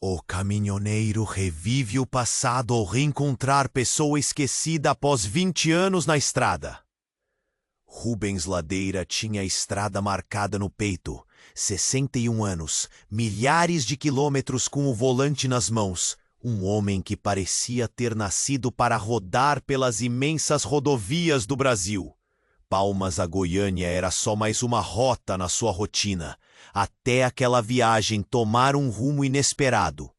O caminhoneiro revive o passado ao reencontrar pessoa esquecida após 20 anos na estrada. Rubens Ladeira tinha a estrada marcada no peito, 61 anos, milhares de quilômetros com o volante nas mãos, um homem que parecia ter nascido para rodar pelas imensas rodovias do Brasil. Palmas a Goiânia era só mais uma rota na sua rotina, até aquela viagem tomar um rumo inesperado.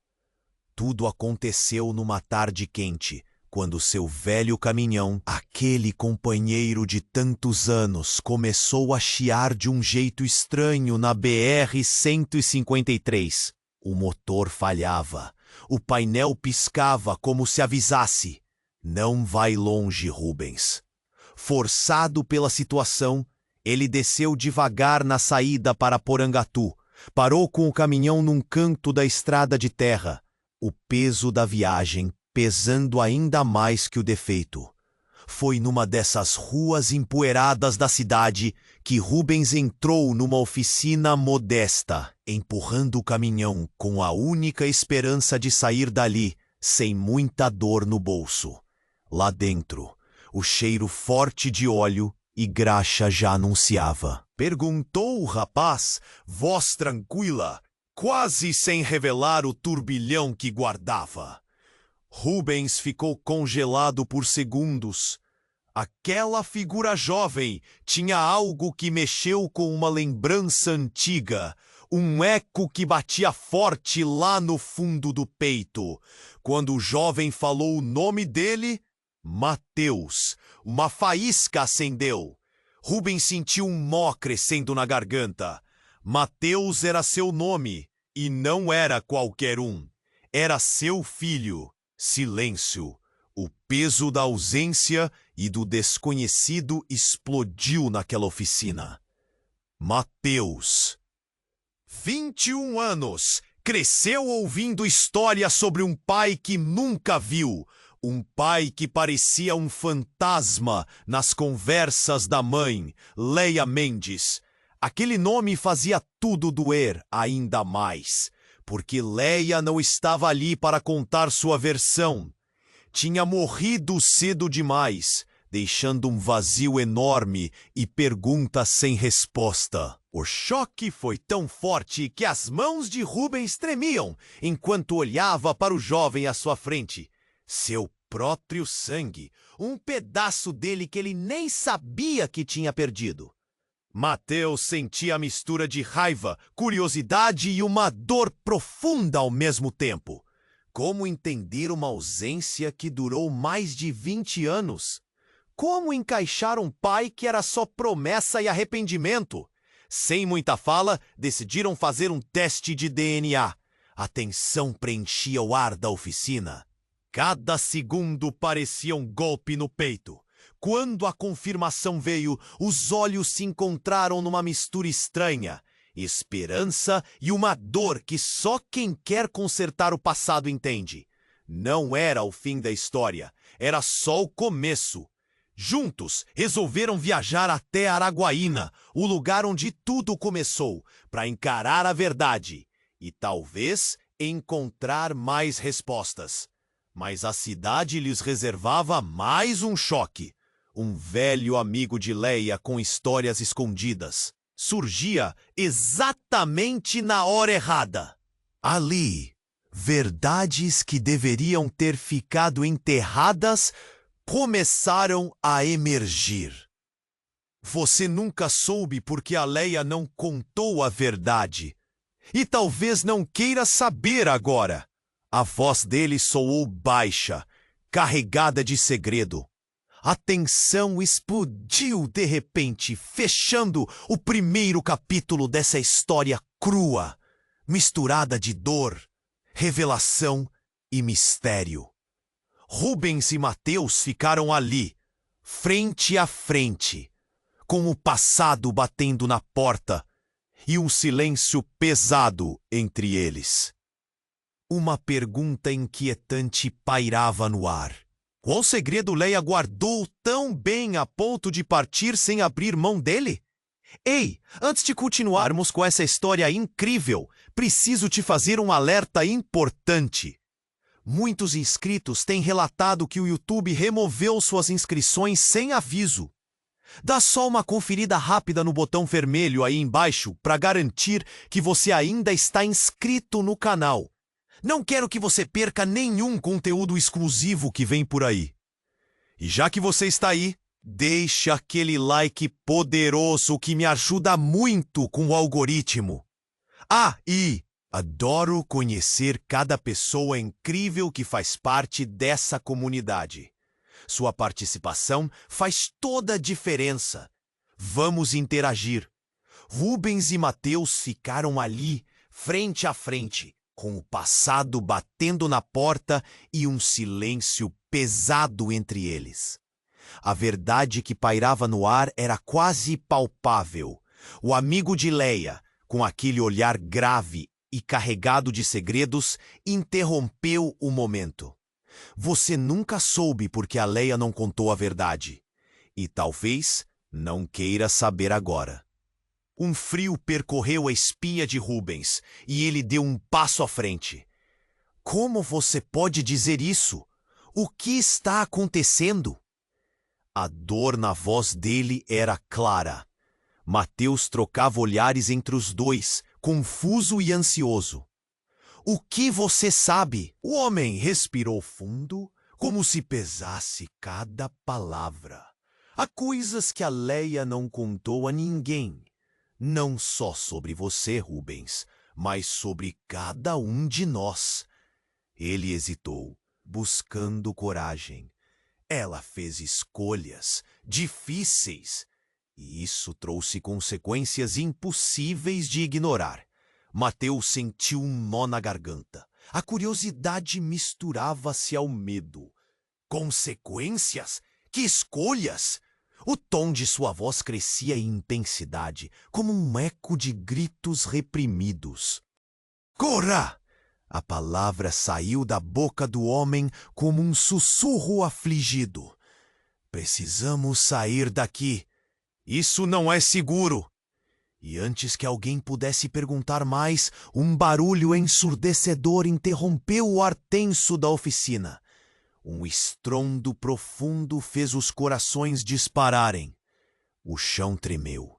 Tudo aconteceu numa tarde quente, quando seu velho caminhão, aquele companheiro de tantos anos, começou a chiar de um jeito estranho na BR-153. O motor falhava, o painel piscava como se avisasse: "Não vai longe, Rubens." Forçado pela situação, ele desceu devagar na saída para Porangatu, parou com o caminhão num canto da estrada de terra, o peso da viagem pesando ainda mais que o defeito. Foi numa dessas ruas empoeiradas da cidade que Rubens entrou numa oficina modesta, empurrando o caminhão com a única esperança de sair dali sem muita dor no bolso. Lá dentro, o cheiro forte de óleo e graxa já anunciava. Perguntou o rapaz, voz tranquila, quase sem revelar o turbilhão que guardava. Rubens ficou congelado por segundos. Aquela figura jovem tinha algo que mexeu com uma lembrança antiga, um eco que batia forte lá no fundo do peito. Quando o jovem falou o nome dele, Mateus, uma faísca acendeu. Rubens sentiu um nó crescendo na garganta. Mateus era seu nome, e não era qualquer um. Era seu filho. Silêncio. O peso da ausência e do desconhecido explodiu naquela oficina. Mateus. 21 anos. Cresceu ouvindo histórias sobre um pai que nunca viu. Um pai que parecia um fantasma nas conversas da mãe, Leia Mendes. Aquele nome fazia tudo doer ainda mais, porque Leia não estava ali para contar sua versão. Tinha morrido cedo demais, deixando um vazio enorme e perguntas sem resposta. O choque foi tão forte que as mãos de Rubens tremiam enquanto olhava para o jovem à sua frente. Seu próprio sangue, um pedaço dele que ele nem sabia que tinha perdido. Mateus sentia a mistura de raiva, curiosidade e uma dor profunda ao mesmo tempo. Como entender uma ausência que durou mais de 20 anos? Como encaixar um pai que era só promessa e arrependimento? Sem muita fala, decidiram fazer um teste de DNA. A tensão preenchia o ar da oficina. Cada segundo parecia um golpe no peito. Quando a confirmação veio, os olhos se encontraram numa mistura estranha. Esperança e uma dor que só quem quer consertar o passado entende. Não era o fim da história, era só o começo. Juntos, resolveram viajar até Araguaína, o lugar onde tudo começou, para encarar a verdade e talvez encontrar mais respostas. Mas a cidade lhes reservava mais um choque. Um velho amigo de Leia com histórias escondidas surgia exatamente na hora errada. Ali, verdades que deveriam ter ficado enterradas começaram a emergir. Você nunca soube porque a Leia não contou a verdade. E talvez não queira saber agora. A voz dele soou baixa, carregada de segredo. A tensão explodiu de repente, fechando o primeiro capítulo dessa história crua, misturada de dor, revelação e mistério. Rubens e Mateus ficaram ali, frente a frente, com o passado batendo na porta e um silêncio pesado entre eles. Uma pergunta inquietante pairava no ar. Qual segredo Leia guardou tão bem a ponto de partir sem abrir mão dele? Ei, antes de continuarmos com essa história incrível, preciso te fazer um alerta importante. Muitos inscritos têm relatado que o YouTube removeu suas inscrições sem aviso. Dá só uma conferida rápida no botão vermelho aí embaixo para garantir que você ainda está inscrito no canal. Não quero que você perca nenhum conteúdo exclusivo que vem por aí. E já que você está aí, deixa aquele like poderoso que me ajuda muito com o algoritmo. E adoro conhecer cada pessoa incrível que faz parte dessa comunidade. Sua participação faz toda a diferença. Vamos interagir. Rubens e Mateus ficaram ali, frente a frente, com o passado batendo na porta e um silêncio pesado entre eles. A verdade que pairava no ar era quase palpável. O amigo de Leia, com aquele olhar grave e carregado de segredos, interrompeu o momento. Você nunca soube porque a Leia não contou a verdade. E talvez não queira saber agora. Um frio percorreu a espinha de Rubens e ele deu um passo à frente. Como você pode dizer isso? O que está acontecendo? A dor na voz dele era clara. Mateus trocava olhares entre os dois, confuso e ansioso. O que você sabe? O homem respirou fundo, como se pesasse cada palavra. Há coisas que a Leia não contou a ninguém. Não só sobre você, Rubens, mas sobre cada um de nós. Ele hesitou, buscando coragem. Ela fez escolhas difíceis, e isso trouxe consequências impossíveis de ignorar. Mateus sentiu um nó na garganta. A curiosidade misturava-se ao medo. Consequências? Que escolhas? O tom de sua voz crescia em intensidade, como um eco de gritos reprimidos. Corra! A palavra saiu da boca do homem como um sussurro afligido. Precisamos sair daqui. Isso não é seguro. E antes que alguém pudesse perguntar mais, um barulho ensurdecedor interrompeu o ar tenso da oficina. Um estrondo profundo fez os corações dispararem. O chão tremeu.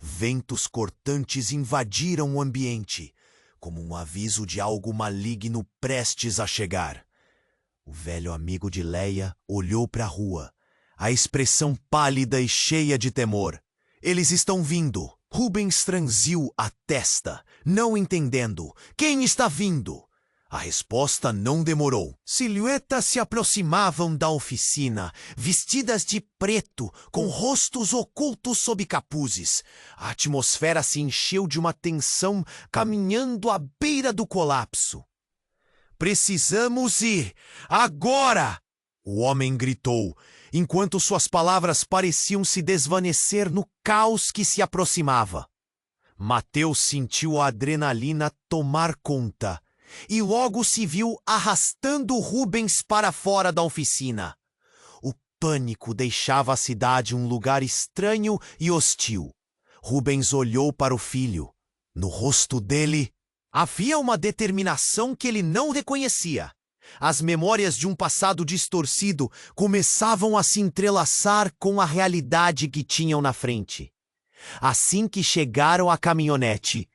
Ventos cortantes invadiram o ambiente, como um aviso de algo maligno prestes a chegar. O velho amigo de Leia olhou para a rua, a expressão pálida e cheia de temor. Eles estão vindo. Rubens franziu a testa, não entendendo. Quem está vindo? A resposta não demorou. Silhuetas se aproximavam da oficina, vestidas de preto, com rostos ocultos sob capuzes. A atmosfera se encheu de uma tensão, caminhando à beira do colapso. Precisamos ir! Agora! O homem gritou, enquanto suas palavras pareciam se desvanecer no caos que se aproximava. Mateus sentiu a adrenalina tomar conta e logo se viu arrastando Rubens para fora da oficina. O pânico deixava a cidade um lugar estranho e hostil. Rubens olhou para o filho. No rosto dele havia uma determinação que ele não reconhecia. As memórias de um passado distorcido começavam a se entrelaçar com a realidade que tinham na frente. Assim que chegaram à caminhonete,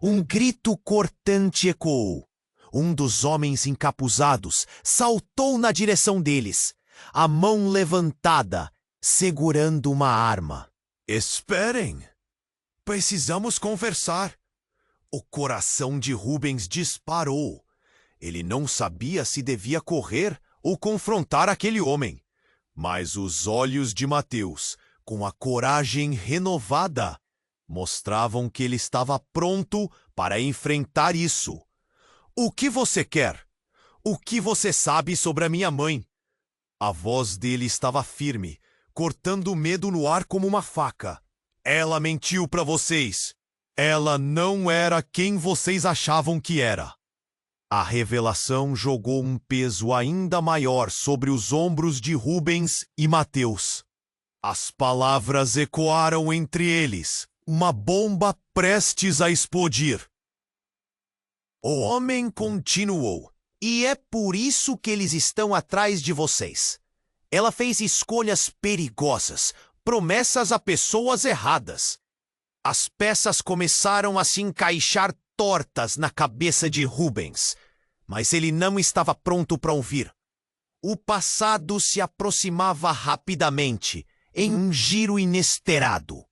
um grito cortante ecoou. Um dos homens encapuzados saltou na direção deles, a mão levantada, segurando uma arma. Esperem! Precisamos conversar. O coração de Rubens disparou. Ele não sabia se devia correr ou confrontar aquele homem. Mas os olhos de Mateus, com a coragem renovada, mostravam que ele estava pronto para enfrentar isso. O que você quer? O que você sabe sobre a minha mãe? A voz dele estava firme, cortando o medo no ar como uma faca. Ela mentiu para vocês. Ela não era quem vocês achavam que era. A revelação jogou um peso ainda maior sobre os ombros de Rubens e Mateus. As palavras ecoaram entre eles, uma bomba prestes a explodir. O homem continuou. E é por isso que eles estão atrás de vocês. Ela fez escolhas perigosas, promessas a pessoas erradas. As peças começaram a se encaixar tortas na cabeça de Rubens, mas ele não estava pronto para ouvir. O passado se aproximava rapidamente, em um giro inesperado.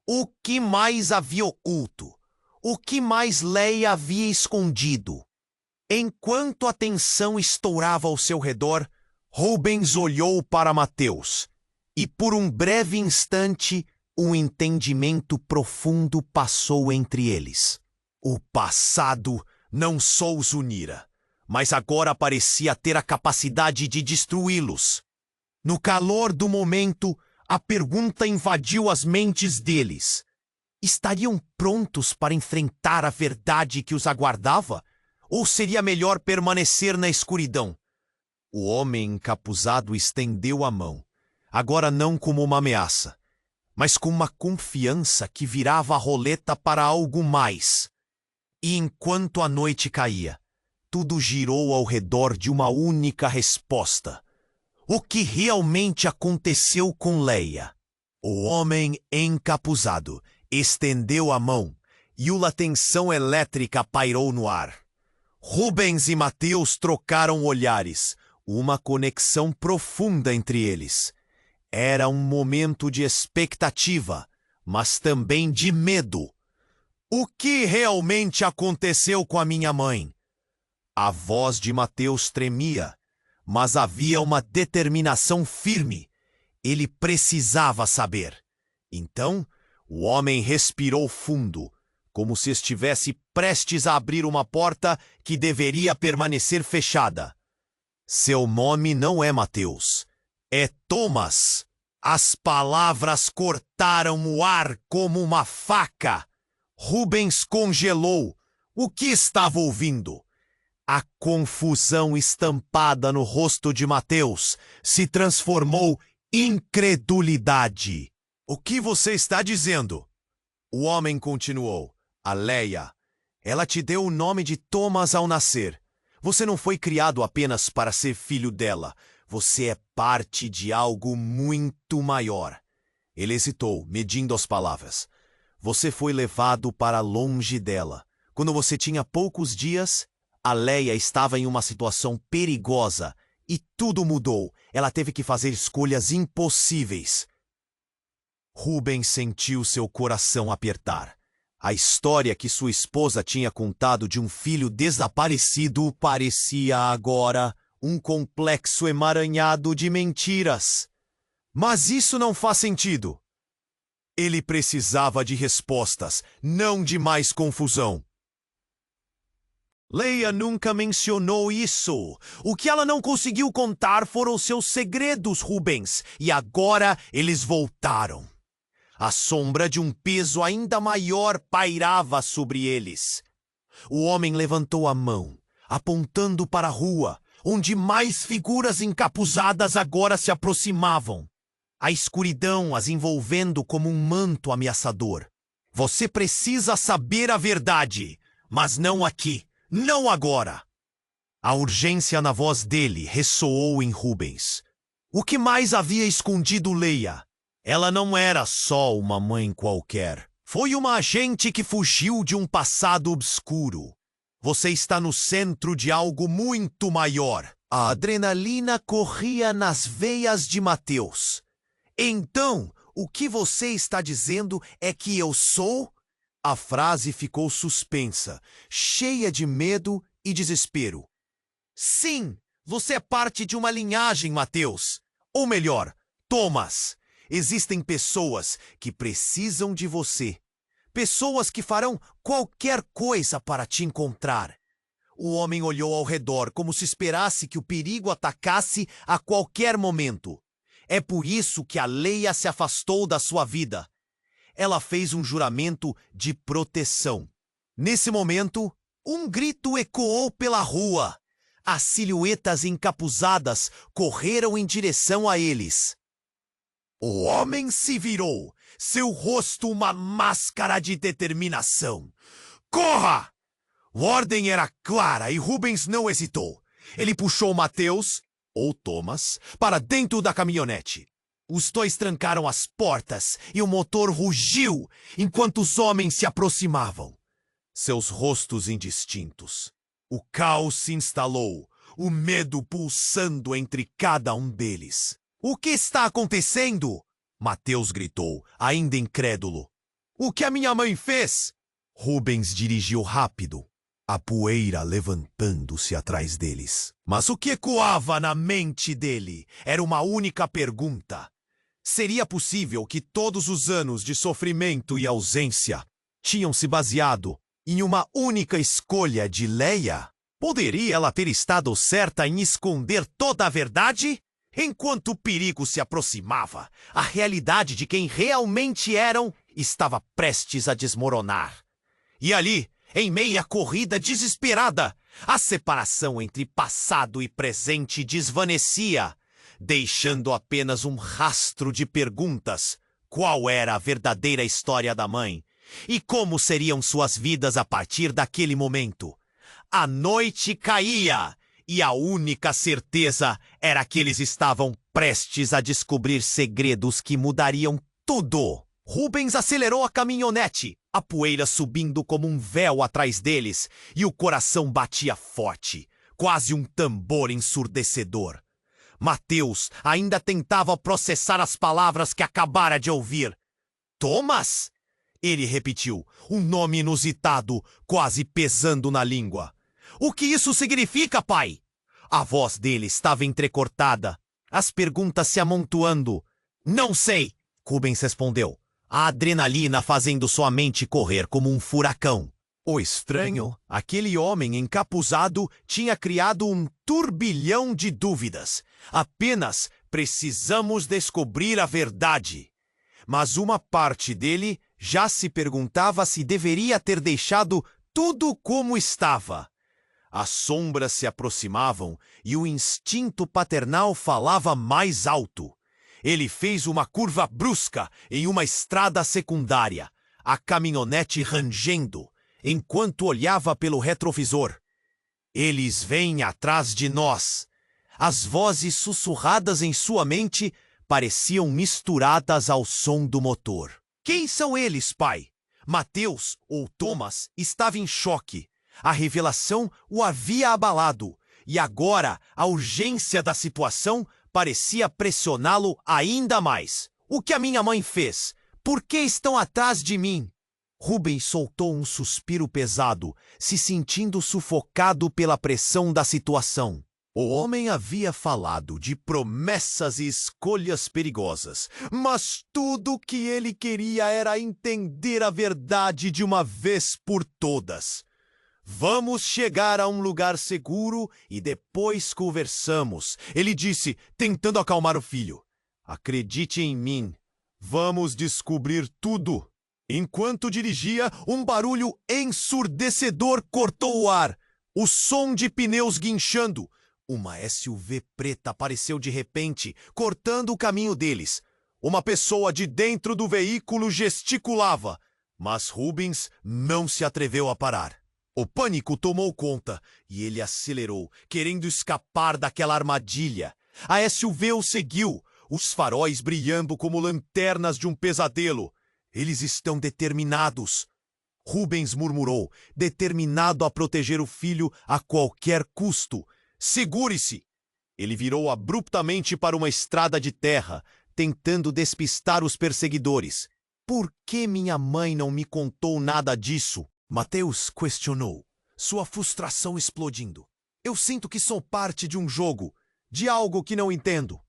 O que mais havia oculto? O que mais Leia havia escondido? Enquanto a tensão estourava ao seu redor, Rubens olhou para Mateus, e por um breve instante, um entendimento profundo passou entre eles. O passado não só os unira, mas agora parecia ter a capacidade de destruí-los. No calor do momento, a pergunta invadiu as mentes deles. Estariam prontos para enfrentar a verdade que os aguardava? Ou seria melhor permanecer na escuridão? O homem encapuzado estendeu a mão, agora não como uma ameaça, mas com uma confiança que virava a roleta para algo mais. E enquanto a noite caía, tudo girou ao redor de uma única resposta. O que realmente aconteceu com Leia? O homem encapuzado estendeu a mão e uma tensão elétrica pairou no ar. Rubens e Mateus trocaram olhares, uma conexão profunda entre eles. Era um momento de expectativa, mas também de medo. O que realmente aconteceu com a minha mãe? A voz de Mateus tremia, mas havia uma determinação firme. Ele precisava saber. Então, o homem respirou fundo, como se estivesse prestes a abrir uma porta que deveria permanecer fechada. Seu nome não é Mateus, é Thomas. As palavras cortaram o ar como uma faca. Rubens congelou. O que estava ouvindo? A confusão estampada no rosto de Mateus se transformou em incredulidade. O que você está dizendo? O homem continuou. A Leia, ela te deu o nome de Thomas ao nascer. Você não foi criado apenas para ser filho dela. Você é parte de algo muito maior. Ele hesitou, medindo as palavras. Você foi levado para longe dela. Quando você tinha poucos dias, a Leia estava em uma situação perigosa e tudo mudou. Ela teve que fazer escolhas impossíveis. Rubens sentiu seu coração apertar. A história que sua esposa tinha contado de um filho desaparecido parecia agora um complexo emaranhado de mentiras. Mas isso não faz sentido. Ele precisava de respostas, não de mais confusão. Leia nunca mencionou isso. O que ela não conseguiu contar foram seus segredos, Rubens, e agora eles voltaram. A sombra de um peso ainda maior pairava sobre eles. O homem levantou a mão, apontando para a rua, onde mais figuras encapuzadas agora se aproximavam. A escuridão as envolvendo como um manto ameaçador. Você precisa saber a verdade, mas não aqui, não agora. A urgência na voz dele ressoou em Rubens. O que mais havia escondido Leia? Ela não era só uma mãe qualquer. Foi uma agente que fugiu de um passado obscuro. Você está no centro de algo muito maior. A adrenalina corria nas veias de Mateus. Então, o que você está dizendo é que eu sou? A frase ficou suspensa, cheia de medo e desespero. Sim, você é parte de uma linhagem, Mateus. Ou melhor, Thomas. Existem pessoas que precisam de você. Pessoas que farão qualquer coisa para te encontrar. O homem olhou ao redor como se esperasse que o perigo atacasse a qualquer momento. É por isso que a Leia se afastou da sua vida. Ela fez um juramento de proteção. Nesse momento, um grito ecoou pela rua. As silhuetas encapuzadas correram em direção a eles. O homem se virou, seu rosto uma máscara de determinação. Corra! A ordem era clara e Rubens não hesitou. Ele puxou Mateus, ou Thomas, para dentro da caminhonete. Os dois trancaram as portas e o motor rugiu enquanto os homens se aproximavam. Seus rostos indistintos. O caos se instalou, o medo pulsando entre cada um deles. O que está acontecendo? Mateus gritou, ainda incrédulo. O que a minha mãe fez? Rubens dirigiu rápido, a poeira levantando-se atrás deles. Mas o que ecoava na mente dele era uma única pergunta. Seria possível que todos os anos de sofrimento e ausência tinham se baseado em uma única escolha de Leia? Poderia ela ter estado certa em esconder toda a verdade? Enquanto o perigo se aproximava, a realidade de quem realmente eram estava prestes a desmoronar. E ali, em meia corrida desesperada, a separação entre passado e presente desvanecia, deixando apenas um rastro de perguntas. Qual era a verdadeira história da mãe? E como seriam suas vidas a partir daquele momento? A noite caía e a única certeza era que eles estavam prestes a descobrir segredos que mudariam tudo. Rubens acelerou a caminhonete, a poeira subindo como um véu atrás deles, e o coração batia forte, quase um tambor ensurdecedor. Mateus ainda tentava processar as palavras que acabara de ouvir. Thomas? Ele repetiu, um nome inusitado, quase pesando na língua. O que isso significa, pai? A voz dele estava entrecortada, as perguntas se amontoando. Não sei, Rubens respondeu, a adrenalina fazendo sua mente correr como um furacão. O estranho, aquele homem encapuzado, tinha criado um turbilhão de dúvidas. Apenas precisamos descobrir a verdade. Mas uma parte dele já se perguntava se deveria ter deixado tudo como estava. As sombras se aproximavam e o instinto paternal falava mais alto. Ele fez uma curva brusca em uma estrada secundária, a caminhonete rangendo, enquanto olhava pelo retrovisor. Eles vêm atrás de nós. As vozes sussurradas em sua mente pareciam misturadas ao som do motor. Quem são eles, pai? Mateus, ou Thomas, estava em choque. A revelação o havia abalado, e agora a urgência da situação parecia pressioná-lo ainda mais. O que a minha mãe fez? Por que estão atrás de mim? Rubens soltou um suspiro pesado, se sentindo sufocado pela pressão da situação. O homem havia falado de promessas e escolhas perigosas, mas tudo o que ele queria era entender a verdade de uma vez por todas. Vamos chegar a um lugar seguro e depois conversamos, ele disse, tentando acalmar o filho. Acredite em mim, vamos descobrir tudo. Enquanto dirigia, um barulho ensurdecedor cortou o ar. O som de pneus guinchando. Uma SUV preta apareceu de repente, cortando o caminho deles. Uma pessoa de dentro do veículo gesticulava, mas Rubens não se atreveu a parar. O pânico tomou conta e ele acelerou, querendo escapar daquela armadilha. A SUV o seguiu, os faróis brilhando como lanternas de um pesadelo. Eles estão determinados. Rubens murmurou, determinado a proteger o filho a qualquer custo. Segure-se! Ele virou abruptamente para uma estrada de terra, tentando despistar os perseguidores. Por que minha mãe não me contou nada disso? Mateus questionou, sua frustração explodindo. Eu sinto que sou parte de um jogo, de algo que não entendo.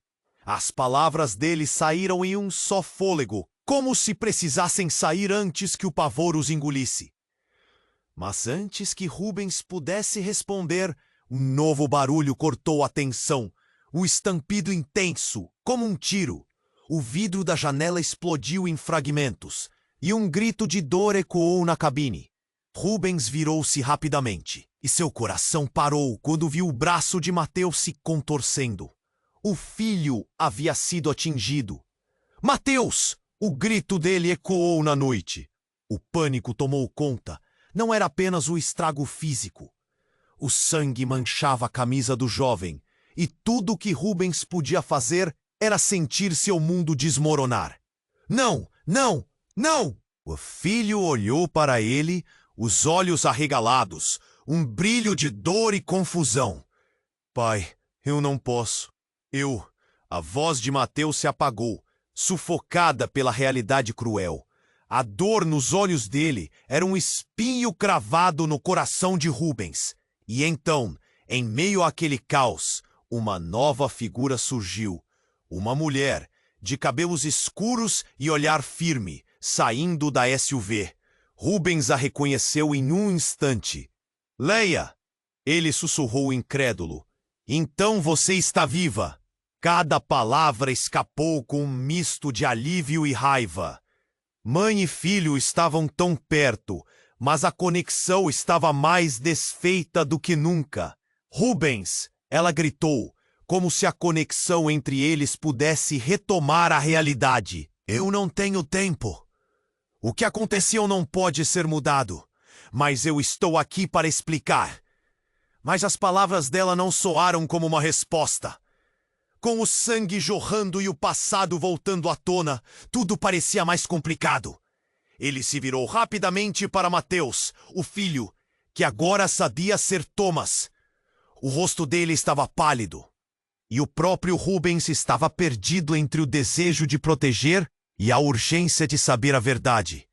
As palavras dele saíram em um só fôlego, como se precisassem sair antes que o pavor os engolisse. Mas antes que Rubens pudesse responder, um novo barulho cortou a tensão, um estampido intenso, como um tiro. O vidro da janela explodiu em fragmentos, e um grito de dor ecoou na cabine. Rubens virou-se rapidamente, e seu coração parou quando viu o braço de Mateus se contorcendo. O filho havia sido atingido. Mateus! O grito dele ecoou na noite. O pânico tomou conta. não era apenas o estrago físico. O sangue manchava a camisa do jovem, e tudo o que Rubens podia fazer era sentir seu mundo desmoronar. Não, não, não! O filho olhou para ele, os olhos arregalados, um brilho de dor e confusão. Pai, eu não posso. A voz de Mateus se apagou, sufocada pela realidade cruel. A dor nos olhos dele era um espinho cravado no coração de Rubens. E então, em meio àquele caos, uma nova figura surgiu. Uma mulher, de cabelos escuros e olhar firme, saindo da SUV. Rubens a reconheceu em um instante. Leia! Ele sussurrou incrédulo. Então você está viva! Cada palavra escapou com um misto de alívio e raiva. Mãe e filho estavam tão perto, mas a conexão estava mais desfeita do que nunca. Rubens, ela gritou, como se a conexão entre eles pudesse retomar a realidade. Eu não tenho tempo. O que aconteceu não pode ser mudado, mas eu estou aqui para explicar. Mas as palavras dela não soaram como uma resposta. Com o sangue jorrando e o passado voltando à tona, tudo parecia mais complicado. Ele se virou rapidamente para Mateus, o filho, que agora sabia ser Thomas. O rosto dele estava pálido, e o próprio Rubens estava perdido entre o desejo de proteger e a urgência de saber a verdade.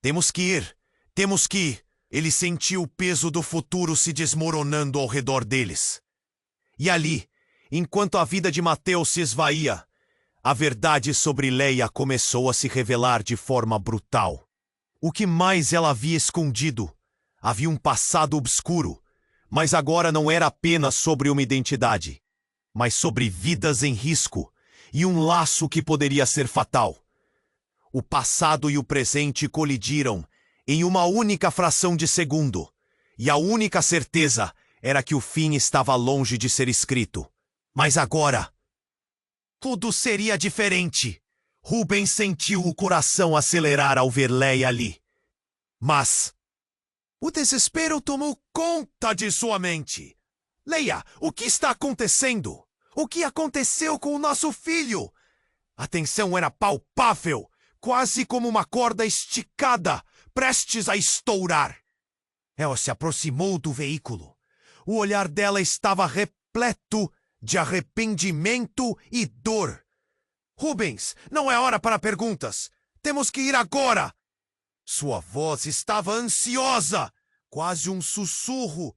Temos que ir, temos que ir. Ele sentiu o peso do futuro se desmoronando ao redor deles. E ali, enquanto a vida de Mateus se esvaía, a verdade sobre Leia começou a se revelar de forma brutal. O que mais ela havia escondido? Havia um passado obscuro, mas agora não era apenas sobre uma identidade, mas sobre vidas em risco e um laço que poderia ser fatal. O passado e o presente colidiram em uma única fração de segundo, e a única certeza era que o fim estava longe de ser escrito. Mas agora, tudo seria diferente. Rubens sentiu o coração acelerar ao ver Leia ali. Mas o desespero tomou conta de sua mente. Leia, o que está acontecendo? O que aconteceu com o nosso filho? A tensão era palpável, quase como uma corda esticada, prestes a estourar. Ela se aproximou do veículo. O olhar dela estava repleto de arrependimento e dor. Rubens, não é hora para perguntas. Temos que ir agora. Sua voz estava ansiosa, quase um sussurro,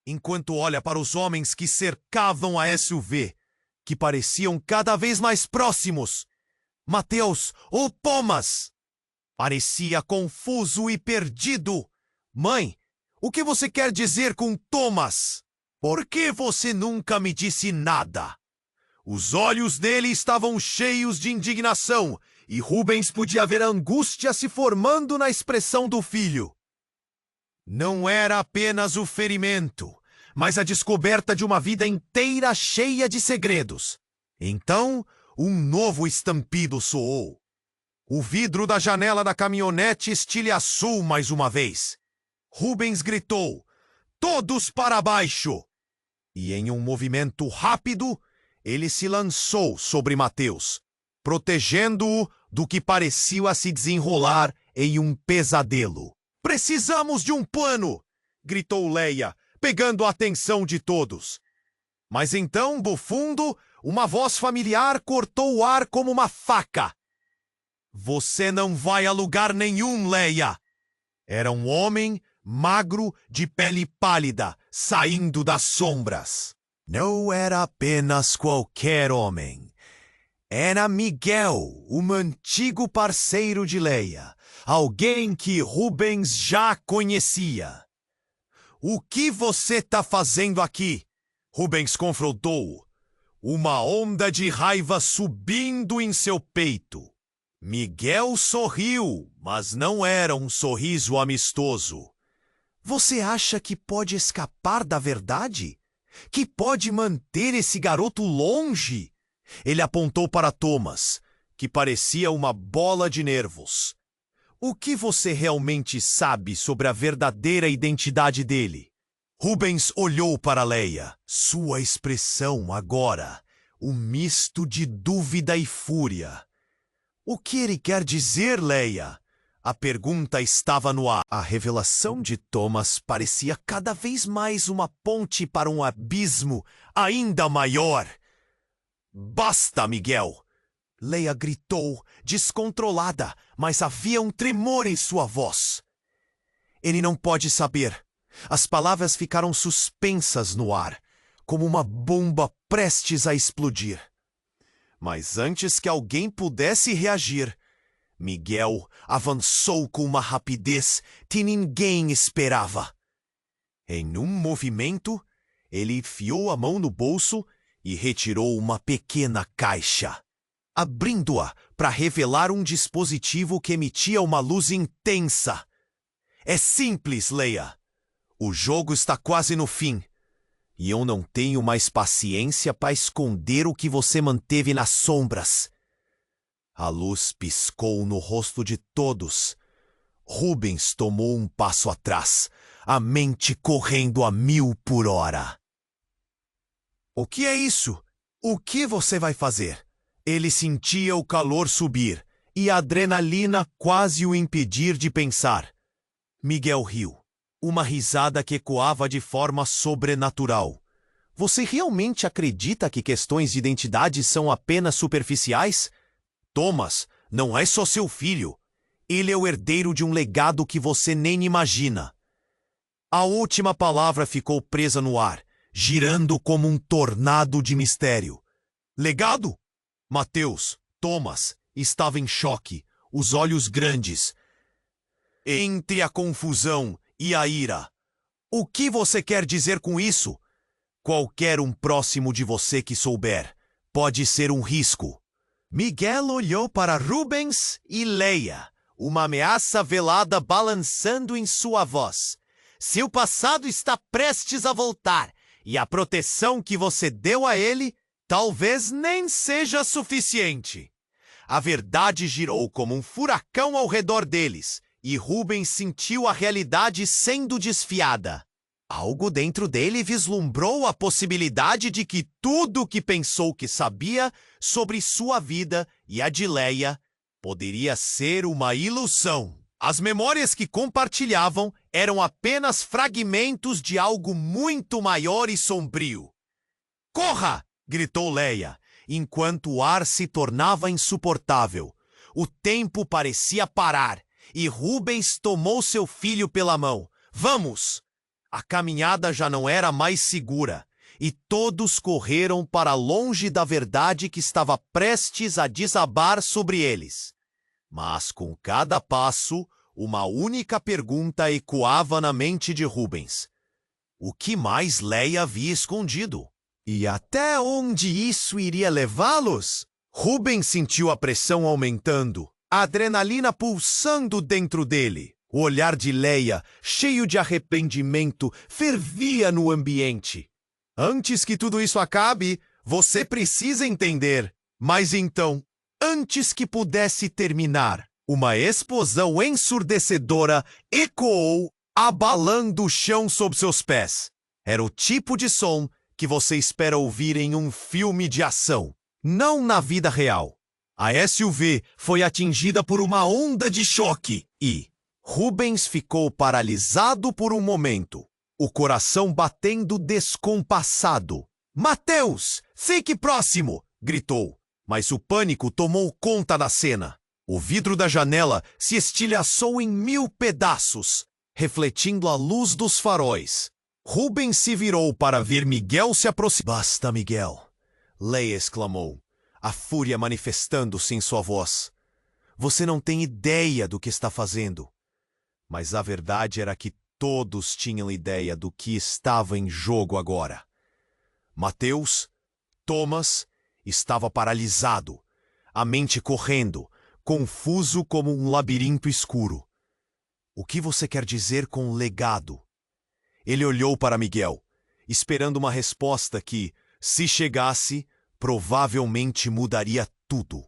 enquanto olha para os homens que cercavam a SUV, que pareciam cada vez mais próximos. Mateus ou Thomas? Parecia confuso e perdido. Mãe, o que você quer dizer com Thomas? Por que você nunca me disse nada? Os olhos dele estavam cheios de indignação, e Rubens podia ver a angústia se formando na expressão do filho. Não era apenas o ferimento, mas a descoberta de uma vida inteira cheia de segredos. Então, um novo estampido soou. O vidro da janela da caminhonete estilhaçou mais uma vez. Rubens gritou: "Todos para baixo!" E em um movimento rápido, ele se lançou sobre Mateus, protegendo-o do que parecia se desenrolar em um pesadelo. "Precisamos de um plano!" gritou Leia, pegando a atenção de todos. Mas então, do fundo, uma voz familiar cortou o ar como uma faca. "Você não vai a lugar nenhum, Leia!" Era um homem magro, de pele pálida, saindo das sombras. Não era apenas qualquer homem. Era Miguel, um antigo parceiro de Leia, alguém que Rubens já conhecia. "O que você está fazendo aqui?" Rubens confrontou, uma onda de raiva subindo em seu peito. Miguel sorriu, mas não era um sorriso amistoso. "Você acha que pode escapar da verdade? Que pode manter esse garoto longe?" Ele apontou para Thomas, que parecia uma bola de nervos. O que você realmente sabe sobre a verdadeira identidade dele? Rubens olhou para Leia. Sua expressão agora, um misto de dúvida e fúria. O que ele quer dizer, Leia? A pergunta estava no ar. A revelação de Thomas parecia cada vez mais uma ponte para um abismo ainda maior. Basta, Miguel! Leia gritou, descontrolada, mas havia um tremor em sua voz. Ele não pode saber. As palavras ficaram suspensas no ar, como uma bomba prestes a explodir. Mas antes que alguém pudesse reagir, Miguel avançou com uma rapidez que ninguém esperava. Em um movimento, ele enfiou a mão no bolso e retirou uma pequena caixa, abrindo-a para revelar um dispositivo que emitia uma luz intensa. É simples, Leia. O jogo está quase no fim, e eu não tenho mais paciência para esconder o que você manteve nas sombras. A luz piscou no rosto de todos. Rubens tomou um passo atrás, a mente correndo a 1000 por hora. O que é isso? O que você vai fazer? Ele sentia o calor subir e a adrenalina quase o impedir de pensar. Miguel riu. Uma risada que ecoava de forma sobrenatural. Você realmente acredita que questões de identidade são apenas superficiais? Thomas não é só seu filho. Ele é o herdeiro de um legado que você nem imagina. A última palavra ficou presa no ar, girando como um tornado de mistério. Legado? Mateus, Thomas, estava em choque, os olhos grandes. Entre a confusão e a ira. O que você quer dizer com isso? Qualquer um próximo de você que souber pode ser um risco. Miguel olhou para Rubens e Leia, uma ameaça velada balançando em sua voz. Seu passado está prestes a voltar, e a proteção que você deu a ele talvez nem seja suficiente. A verdade girou como um furacão ao redor deles, e Rubens sentiu a realidade sendo desfiada. Algo dentro dele vislumbrou a possibilidade de que tudo o que pensou que sabia sobre sua vida e a de Leia poderia ser uma ilusão. As memórias que compartilhavam eram apenas fragmentos de algo muito maior e sombrio. Corra! Gritou Leia, enquanto o ar se tornava insuportável. O tempo parecia parar, e Rubens tomou seu filho pela mão. Vamos! A caminhada já não era mais segura, e todos correram para longe da verdade que estava prestes a desabar sobre eles. Mas com cada passo, uma única pergunta ecoava na mente de Rubens. O que mais Leia havia escondido? E até onde isso iria levá-los? Rubens sentiu a pressão aumentando, a adrenalina pulsando dentro dele. O olhar de Leia, cheio de arrependimento, fervia no ambiente. Antes que tudo isso acabe, você precisa entender. Mas então, antes que pudesse terminar, uma explosão ensurdecedora ecoou, abalando o chão sob seus pés. Era o tipo de som que você espera ouvir em um filme de ação, não na vida real. A SUV foi atingida por uma onda de choque e Rubens ficou paralisado por um momento, o coração batendo descompassado. Mateus, fique próximo! Gritou, mas o pânico tomou conta da cena. O vidro da janela se estilhaçou em 1000 pedaços, refletindo a luz dos faróis. Rubens se virou para ver Miguel se aproximar. Basta, Miguel! Leia exclamou, a fúria manifestando-se em sua voz. Você não tem ideia do que está fazendo. Mas a verdade era que todos tinham ideia do que estava em jogo agora. Mateus, Thomas, estava paralisado, a mente correndo, confuso como um labirinto escuro. O que você quer dizer com legado? Ele olhou para Miguel, esperando uma resposta que, se chegasse, provavelmente mudaria tudo.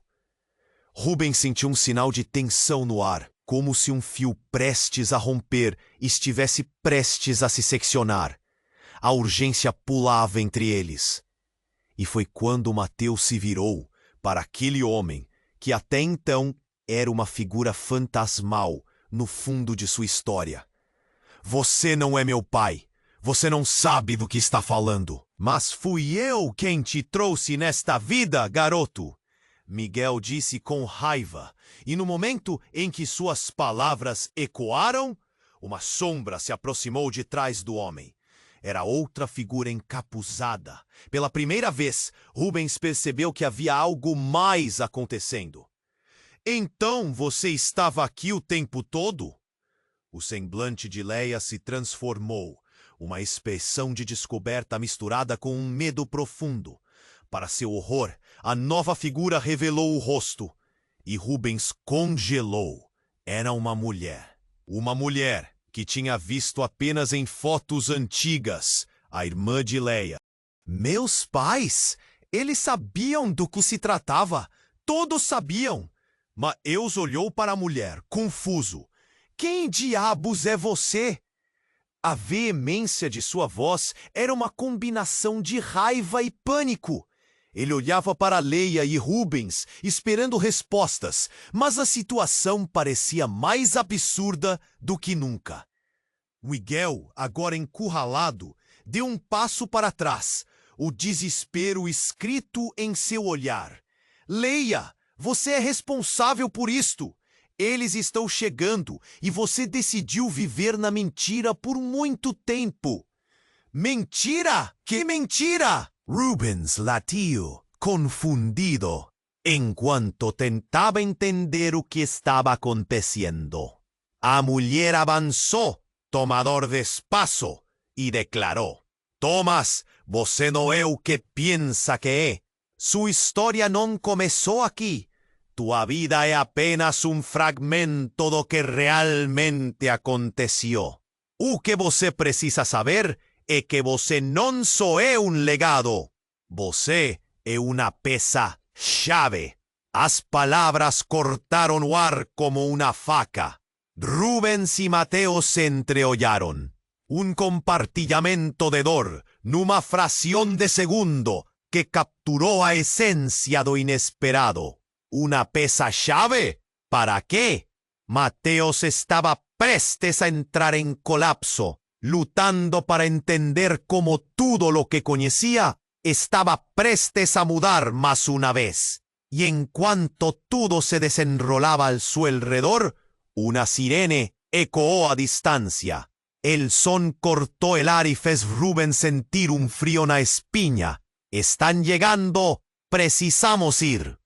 Rubens sentiu um sinal de tensão no ar. como se um fio prestes a romper estivesse prestes a se seccionar. A urgência pulava entre eles. E foi quando Mateus se virou para aquele homem, que até então era uma figura fantasmal no fundo de sua história. Você não é meu pai. Você não sabe do que está falando. Mas fui eu quem te trouxe nesta vida, garoto. Miguel disse com raiva, e no momento em que suas palavras ecoaram, uma sombra se aproximou de trás do homem. Era outra figura encapuzada. Pela primeira vez, Rubens percebeu que havia algo mais acontecendo. Então você estava aqui o tempo todo? O semblante de Leia se transformou, uma expressão de descoberta misturada com um medo profundo. Para seu horror, a nova figura revelou o rosto, e Rubens congelou. Era uma mulher. Uma mulher que tinha visto apenas em fotos antigas, a irmã de Leia. Meus pais, eles sabiam do que se tratava. Todos sabiam. Mateus olhou para a mulher, confuso. Quem diabos é você? A veemência de sua voz era uma combinação de raiva e pânico. Ele olhava para Leia e Rubens, esperando respostas, mas a situação parecia mais absurda do que nunca. Miguel, agora encurralado, deu um passo para trás, o desespero escrito em seu olhar. Leia, você é responsável por isto. Eles estão chegando e você decidiu viver na mentira por muito tempo. Mentira? Que mentira? Rubens latiu, confundido, enquanto tentava entender o que estava acontecendo. A mulher avançou, tomador de espaço, e declarou: Thomas, você não é o que pensa que é. Sua história não começou aqui. Tua vida é apenas um fragmento do que realmente aconteceu. O que você precisa saber é que você não só é um legado. Você é uma peça-chave. As palavras cortaram o ar como uma faca. Rubens e Mateus se entreollaron. Un compartilhamento de dor numa fração de segundo que capturou a essência do inesperado. Uma peça-chave? Para quê? Mateus estava prestes a entrar em colapso, lutando para entender como tudo lo que conhecia estava prestes a mudar más una vez. Y en cuanto todo se desenrolaba al su alrededor, una sirene ecoó a distancia. El son cortó el ar y fez Rubens sentir un frío na espinha. Están llegando, precisamos ir.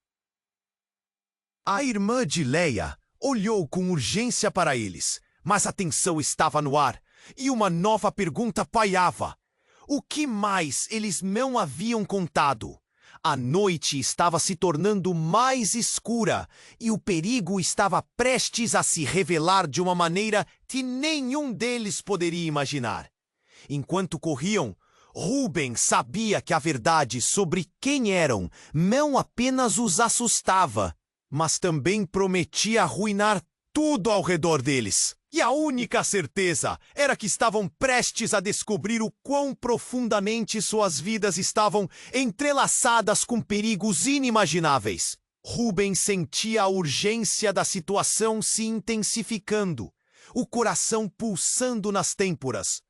A irmã de Leia olhou com urgência para eles, mas a tensão estava no ar, e uma nova pergunta pairava. O que mais eles não haviam contado? A noite estava se tornando mais escura, e o perigo estava prestes a se revelar de uma maneira que nenhum deles poderia imaginar. Enquanto corriam, Rubens sabia que a verdade sobre quem eram não apenas os assustava, mas também prometia arruinar tudo ao redor deles. E a única certeza era que estavam prestes a descobrir o quão profundamente suas vidas estavam entrelaçadas com perigos inimagináveis. Rubens sentia a urgência da situação se intensificando, o coração pulsando nas têmporas.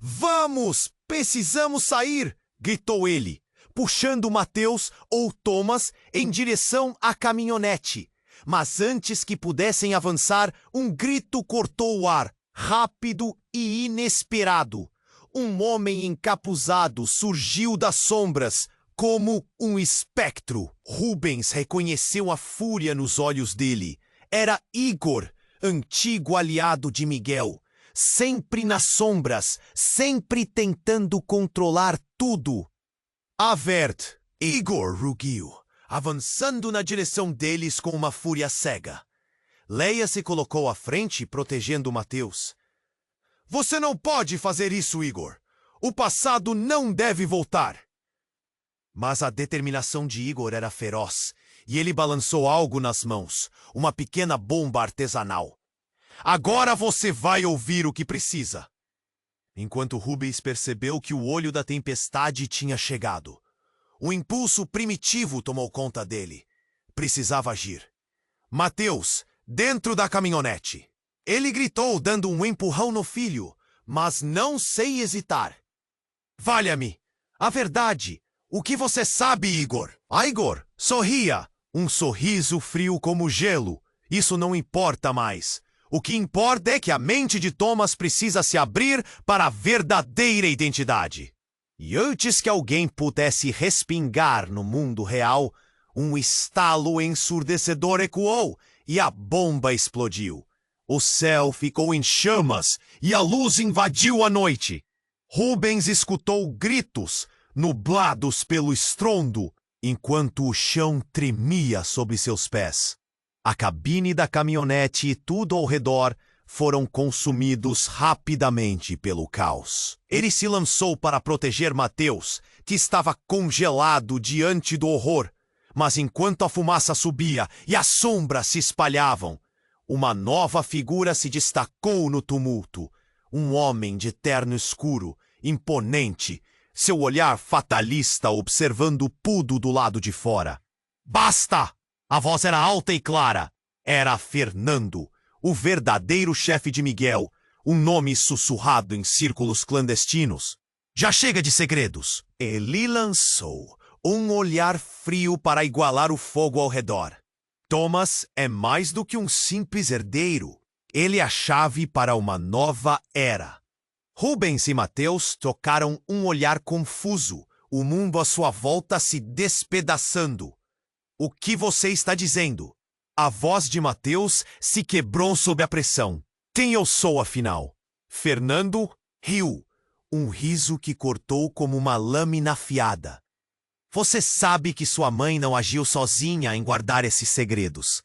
Vamos! Precisamos sair! Gritou ele, puxando Mateus ou Thomas em direção à caminhonete. Mas antes que pudessem avançar, um grito cortou o ar, rápido e inesperado. Um homem encapuzado surgiu das sombras, como um espectro. Rubens reconheceu a fúria nos olhos dele. Era Igor, antigo aliado de Miguel. Sempre nas sombras, sempre tentando controlar tudo. Avert! Igor rugiu, avançando na direção deles com uma fúria cega. Leia se colocou à frente, protegendo Mateus. Você não pode fazer isso, Igor. O passado não deve voltar. Mas a determinação de Igor era feroz, e ele balançou algo nas mãos, uma pequena bomba artesanal. Agora você vai ouvir o que precisa. Enquanto Rubens percebeu que o olho da tempestade tinha chegado, um impulso primitivo tomou conta dele. Precisava agir. Mateus, dentro da caminhonete. Ele gritou, dando um empurrão no filho, mas não sem hesitar. Valha-me! A verdade! O que você sabe, Igor? Igor sorria. Um sorriso frio como gelo. Isso não importa mais. O que importa é que a mente de Thomas precisa se abrir para a verdadeira identidade. E antes que alguém pudesse respingar no mundo real, um estalo ensurdecedor ecoou e a bomba explodiu. O céu ficou em chamas e a luz invadiu a noite. Rubens escutou gritos, nublados pelo estrondo, enquanto o chão tremia sob seus pés. A cabine da caminhonete e tudo ao redor foram consumidos rapidamente pelo caos. Ele se lançou para proteger Mateus, que estava congelado diante do horror. Mas enquanto a fumaça subia e as sombras se espalhavam, uma nova figura se destacou no tumulto. Um homem de terno escuro, imponente, seu olhar fatalista observando Pudo do lado de fora. Basta! A voz era alta e clara. Era Fernando, o verdadeiro chefe de Miguel, um nome sussurrado em círculos clandestinos. Já chega de segredos. Ele lançou um olhar frio para igualar o fogo ao redor. Thomas é mais do que um simples herdeiro. Ele é a chave para uma nova era. Rubens e Mateus trocaram um olhar confuso, o mundo à sua volta se despedaçando. O que você está dizendo? A voz de Mateus se quebrou sob a pressão. Quem eu sou, afinal? Fernando riu, um riso que cortou como uma lâmina afiada. Você sabe que sua mãe não agiu sozinha em guardar esses segredos.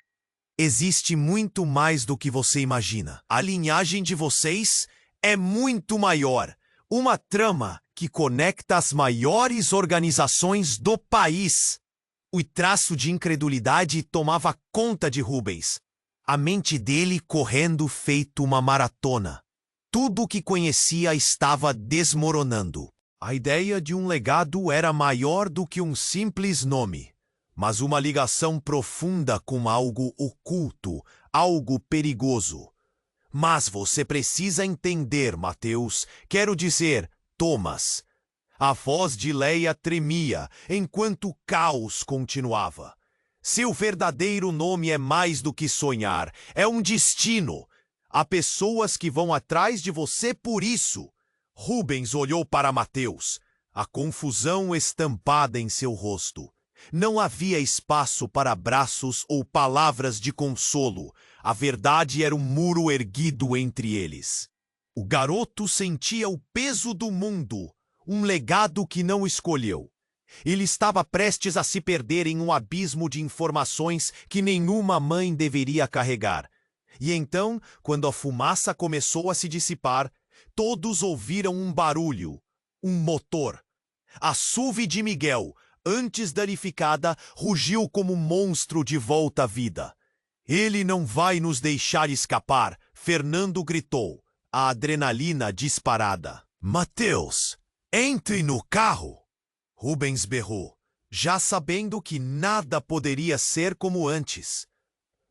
Existe muito mais do que você imagina. A linhagem de vocês é muito maior. Uma trama que conecta as maiores organizações do país. O traço de incredulidade tomava conta de Rubens. A mente dele correndo feito uma maratona. Tudo o que conhecia estava desmoronando. A ideia de um legado era maior do que um simples nome, mas uma ligação profunda com algo oculto, algo perigoso. Mas você precisa entender, Mateus, quero dizer, Thomas. A voz de Leia tremia enquanto o caos continuava. Seu verdadeiro nome é mais do que sonhar, é um destino. Há pessoas que vão atrás de você por isso. Rubens olhou para Mateus, a confusão estampada em seu rosto. Não havia espaço para abraços ou palavras de consolo. A verdade era um muro erguido entre eles. O garoto sentia o peso do mundo, um legado que não escolheu. Ele estava prestes a se perder em um abismo de informações que nenhuma mãe deveria carregar. E então, quando a fumaça começou a se dissipar, todos ouviram um barulho, um motor. A SUV de Miguel, antes danificada, rugiu como um monstro de volta à vida. Ele não vai nos deixar escapar, Fernando gritou, a adrenalina disparada. Mateus, entre no carro! Rubens berrou, já sabendo que nada poderia ser como antes.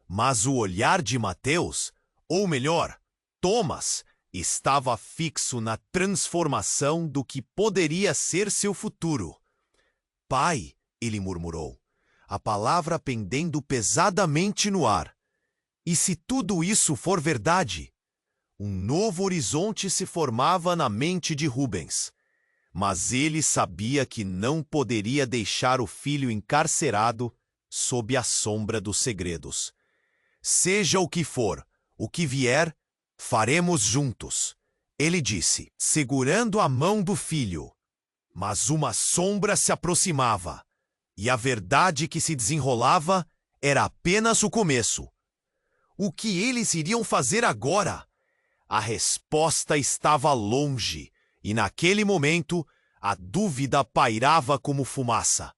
Mas o olhar de Mateus, ou melhor, Thomas, estava fixo na transformação do que poderia ser seu futuro. Pai, ele murmurou, a palavra pendendo pesadamente no ar. E se tudo isso for verdade? Um novo horizonte se formava na mente de Rubens. Mas ele sabia que não poderia deixar o filho encarcerado sob a sombra dos segredos. Seja o que for, o que vier, faremos juntos, ele disse, segurando a mão do filho. Mas uma sombra se aproximava, e a verdade que se desenrolava era apenas o começo. O que eles iriam fazer agora? A resposta estava longe, e naquele momento a dúvida pairava como fumaça.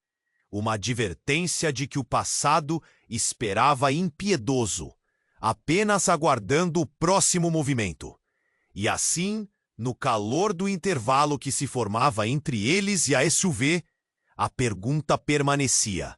Uma advertência de que o passado esperava impiedoso. apenas aguardando o próximo movimento. E assim, no calor do intervalo que se formava entre eles e a SUV, a pergunta permanecia.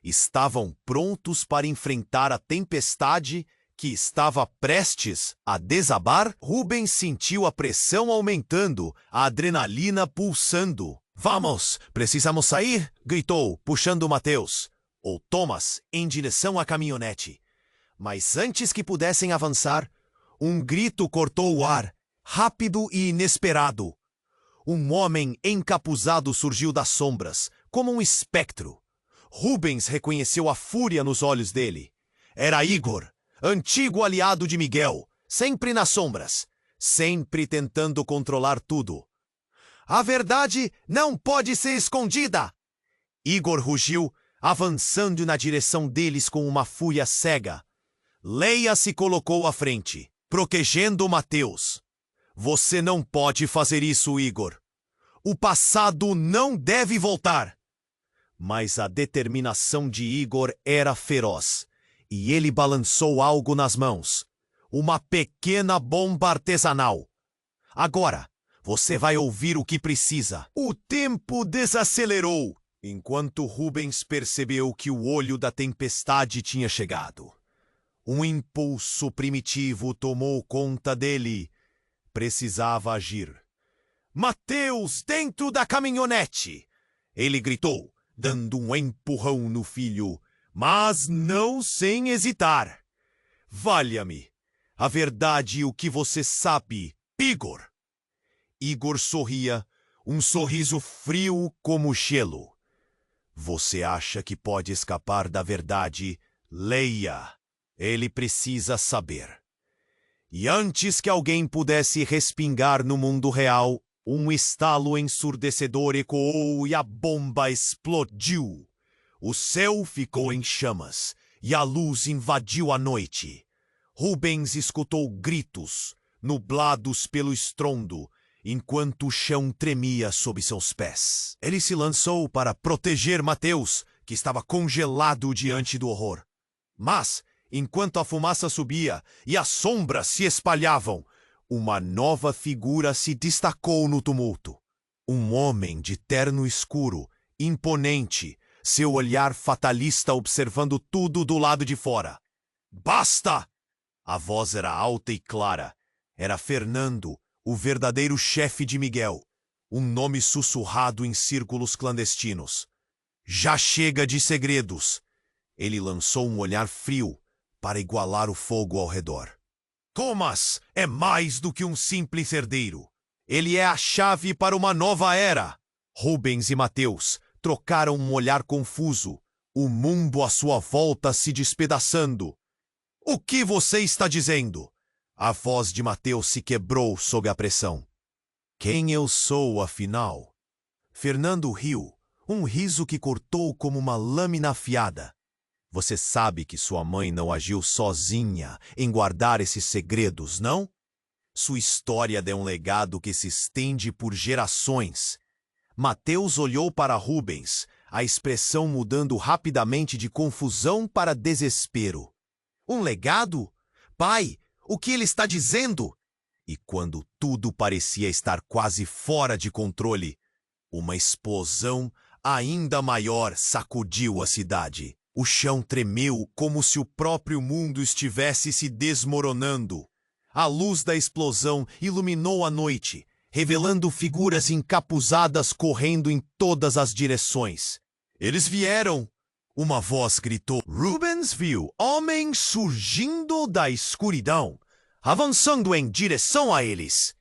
Estavam prontos para enfrentar a tempestade que estava prestes a desabar? Rubens sentiu a pressão aumentando, a adrenalina pulsando. Vamos, precisamos sair, gritou, puxando Mateus, ou Thomas, em direção à caminhonete. Mas antes que pudessem avançar, um grito cortou o ar, rápido e inesperado. Um homem encapuzado surgiu das sombras, como um espectro. Rubens reconheceu a fúria nos olhos dele. Era Igor, antigo aliado de Miguel, sempre nas sombras, sempre tentando controlar tudo. A verdade não pode ser escondida! Igor rugiu, avançando na direção deles com uma fúria cega. Leia se colocou à frente, protegendo Mateus. Você não pode fazer isso, Igor. O passado não deve voltar. Mas a determinação de Igor era feroz, e ele balançou algo nas mãos. Uma pequena bomba artesanal. Agora, você vai ouvir o que precisa. O tempo desacelerou, enquanto Rubens percebeu que o olho da tempestade tinha chegado. Um impulso primitivo tomou conta dele. Precisava agir. Mateus, dentro da caminhonete! Ele gritou, dando um empurrão no filho, mas não sem hesitar. Valha-me, a verdade e o que você sabe, Igor. Igor sorria, um sorriso frio como gelo. Você acha que pode escapar da verdade? Leia. Ele precisa saber. E antes que alguém pudesse respingar no mundo real, um estalo ensurdecedor ecoou e a bomba explodiu. O céu ficou em chamas e a luz invadiu a noite. Rubens escutou gritos, nublados pelo estrondo, enquanto o chão tremia sob seus pés. Ele se lançou para proteger Mateus, que estava congelado diante do horror. Mas, enquanto a fumaça subia e as sombras se espalhavam, uma nova figura se destacou no tumulto. Um homem de terno escuro, imponente, seu olhar fatalista observando tudo do lado de fora. Basta! A voz era alta e clara. Era Fernando, o verdadeiro chefe de Miguel, um nome sussurrado em círculos clandestinos. Já chega de segredos. Ele lançou um olhar frio para igualar o fogo ao redor. Thomas é mais do que um simples herdeiro. Ele é a chave para uma nova era. Rubens e Mateus trocaram um olhar confuso, o mundo à sua volta se despedaçando. O que você está dizendo? A voz de Mateus se quebrou sob a pressão. Quem eu sou, afinal? Fernando riu, um riso que cortou como uma lâmina afiada. Você sabe que sua mãe não agiu sozinha em guardar esses segredos, não? Sua história é um legado que se estende por gerações. Mateus olhou para Rubens, a expressão mudando rapidamente de confusão para desespero. Um legado? Pai, o que ele está dizendo? E quando tudo parecia estar quase fora de controle, uma explosão ainda maior sacudiu a cidade. O chão tremeu como se o próprio mundo estivesse se desmoronando. A luz da explosão iluminou a noite, revelando figuras encapuzadas correndo em todas as direções. Eles vieram! Uma voz gritou. Rubens viu homens surgindo da escuridão, avançando em direção a eles.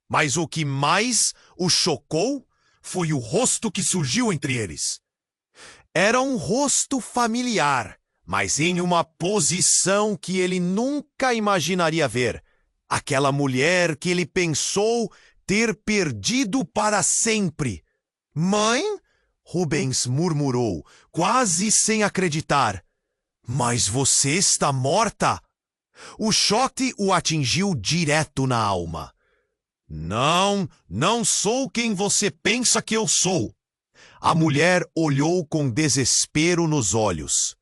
Mas o que mais o chocou foi o rosto que surgiu entre eles. Era um rosto familiar, mas em uma posição que ele nunca imaginaria ver. Aquela mulher que ele pensou ter perdido para sempre. Mãe? Rubens murmurou, quase sem acreditar. Mas você está morta? O choque o atingiu direto na alma. Não sou quem você pensa que eu sou. A mulher olhou com desespero nos olhos.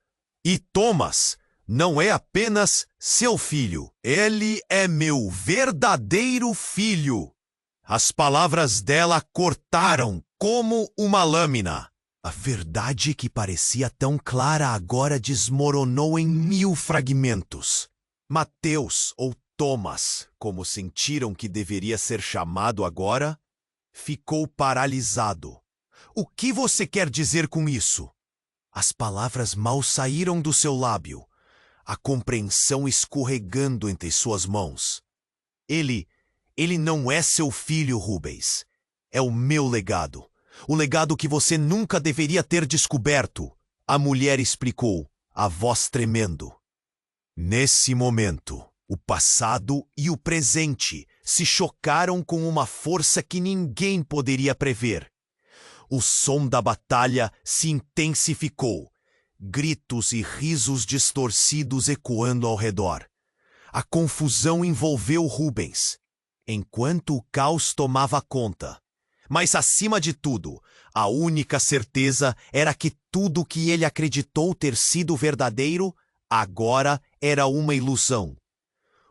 E Thomas, não é apenas seu filho. Ele é meu verdadeiro filho. As palavras dela cortaram como uma lâmina. A verdade que parecia tão clara agora desmoronou em 1000 fragmentos. Mateus, ou Thomas, como sentiram que deveria ser chamado agora, ficou paralisado. O que você quer dizer com isso? As palavras mal saíram do seu lábio, a compreensão escorregando entre suas mãos. Ele não é seu filho, Rubens. É o meu legado. O legado que você nunca deveria ter descoberto. A mulher explicou, a voz tremendo. Nesse momento, o passado e o presente se chocaram com uma força que ninguém poderia prever. O som da batalha se intensificou, gritos e risos distorcidos ecoando ao redor. A confusão envolveu Rubens, enquanto o caos tomava conta. Mas, acima de tudo, a única certeza era que tudo o que ele acreditou ter sido verdadeiro, agora era uma ilusão.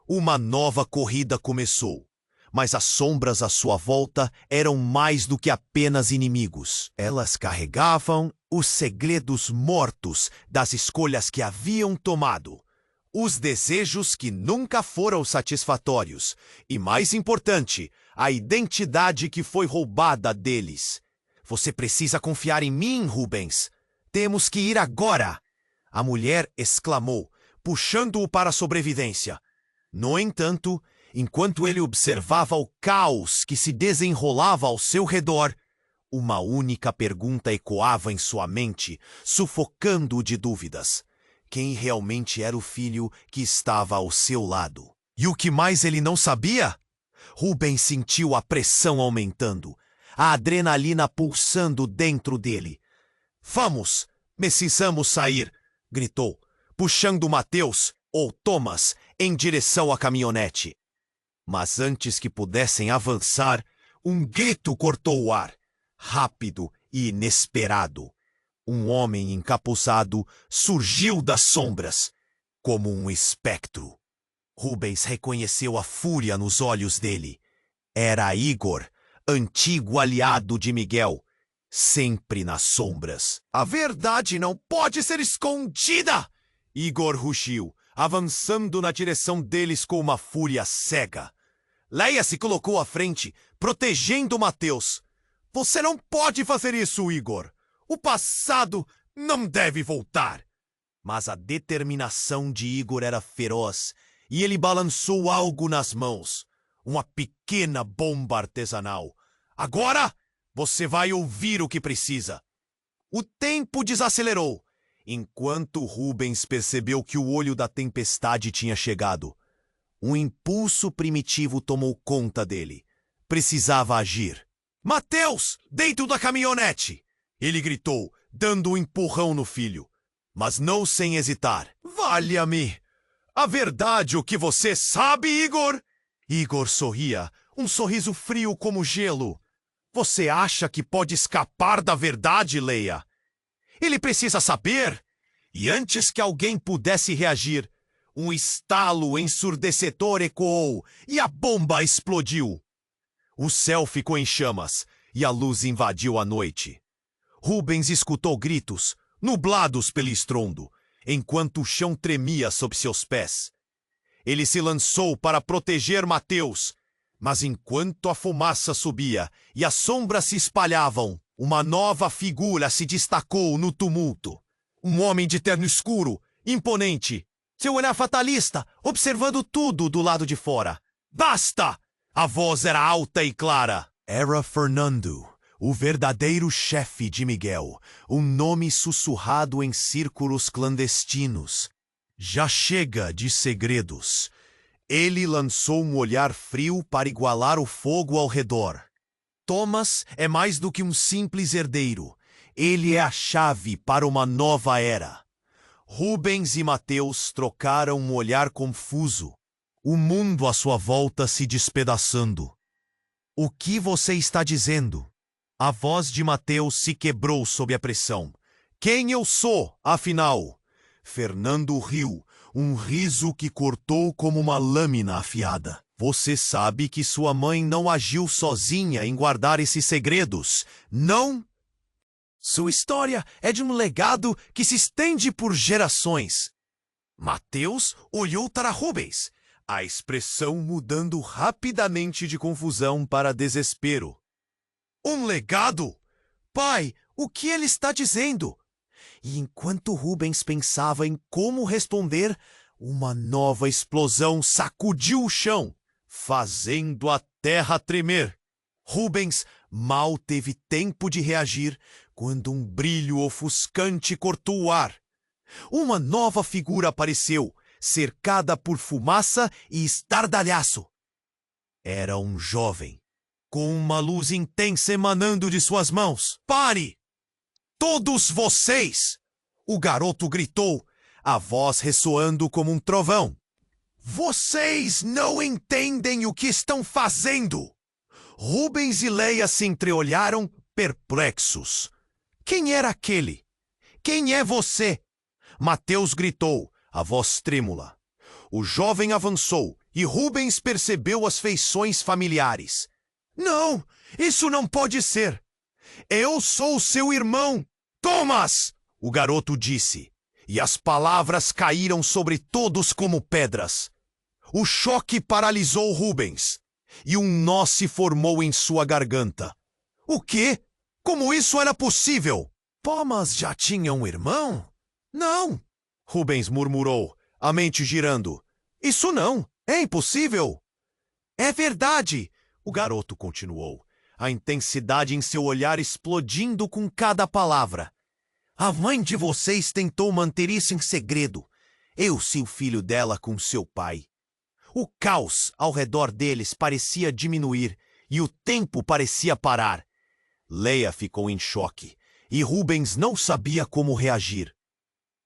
Uma nova corrida começou, mas as sombras à sua volta eram mais do que apenas inimigos. Elas carregavam os segredos mortos das escolhas que haviam tomado, os desejos que nunca foram satisfatórios e, mais importante, a identidade que foi roubada deles. Você precisa confiar em mim, Rubens. Temos que ir agora! A mulher exclamou, puxando-o para a sobrevivência. No entanto, enquanto ele observava o caos que se desenrolava ao seu redor, uma única pergunta ecoava em sua mente, sufocando-o de dúvidas. Quem realmente era o filho que estava ao seu lado? E o que mais ele não sabia? Rubens sentiu a pressão aumentando, a adrenalina pulsando dentro dele. Vamos, precisamos sair, gritou, puxando Mateus, ou Thomas, em direção à caminhonete. Mas antes que pudessem avançar, um grito cortou o ar, rápido e inesperado. Um homem encapuçado surgiu das sombras, como um espectro. Rubens reconheceu a fúria nos olhos dele. Era Igor, antigo aliado de Miguel, sempre nas sombras. A verdade não pode ser escondida! Igor rugiu, avançando na direção deles com uma fúria cega. Leia se colocou à frente, protegendo Mateus. Você não pode fazer isso, Igor! O passado não deve voltar! Mas a determinação de Igor era feroz, e ele balançou algo nas mãos. Uma pequena bomba artesanal. Agora, você vai ouvir o que precisa. O tempo desacelerou, enquanto Rubens percebeu que o olho da tempestade tinha chegado. Um impulso primitivo tomou conta dele. Precisava agir. Mateus, dentro da caminhonete! Ele gritou, dando um empurrão no filho. Mas não sem hesitar. Valha-me! A verdade o que você sabe, Igor? Igor sorria, um sorriso frio como gelo. Você acha que pode escapar da verdade, Leia? Ele precisa saber. E antes que alguém pudesse reagir, um estalo ensurdecedor ecoou e a bomba explodiu. O céu ficou em chamas e a luz invadiu a noite. Rubens escutou gritos, nublados pelo estrondo, enquanto o chão tremia sob seus pés. Ele se lançou para proteger Mateus, mas enquanto a fumaça subia e as sombras se espalhavam, uma nova figura se destacou no tumulto. Um homem de terno escuro, imponente, seu olhar fatalista, observando tudo do lado de fora. Basta! A voz era alta e clara. Era Fernando, o verdadeiro chefe de Miguel, um nome sussurrado em círculos clandestinos. Já chega de segredos. Ele lançou um olhar frio para igualar o fogo ao redor. Thomas é mais do que um simples herdeiro. Ele é a chave para uma nova era. Rubens e Mateus trocaram um olhar confuso. O mundo à sua volta se despedaçando. O que você está dizendo? A voz de Mateus se quebrou sob a pressão. Quem eu sou, afinal? Fernando riu, um riso que cortou como uma lâmina afiada. Você sabe que sua mãe não agiu sozinha em guardar esses segredos, não? Sua história é de um legado que se estende por gerações. Mateus olhou para Rubens, a expressão mudando rapidamente de confusão para desespero. Um legado? Pai, o que ele está dizendo? E enquanto Rubens pensava em como responder, uma nova explosão sacudiu o chão, fazendo a terra tremer. Rubens mal teve tempo de reagir quando um brilho ofuscante cortou o ar. Uma nova figura apareceu, cercada por fumaça e estardalhaço. Era um jovem, com uma luz intensa emanando de suas mãos. Pare! Todos vocês! O garoto gritou, a voz ressoando como um trovão. Vocês não entendem o que estão fazendo! Rubens e Leia se entreolharam, perplexos. Quem era aquele? Quem é você? Mateus gritou, a voz trêmula. O jovem avançou e Rubens percebeu as feições familiares. Não, isso não pode ser. Eu sou seu irmão, Thomas! O garoto disse, e as palavras caíram sobre todos como pedras. O choque paralisou Rubens, e um nó se formou em sua garganta. O quê? Como isso era possível? Thomas já tinha um irmão? Não! Rubens murmurou, a mente girando. Isso não! É impossível! É verdade! O garoto continuou, a intensidade em seu olhar explodindo com cada palavra. A mãe de vocês tentou manter isso em segredo. Eu sei o filho dela com seu pai. O caos ao redor deles parecia diminuir e o tempo parecia parar. Leia ficou em choque e Rubens não sabia como reagir.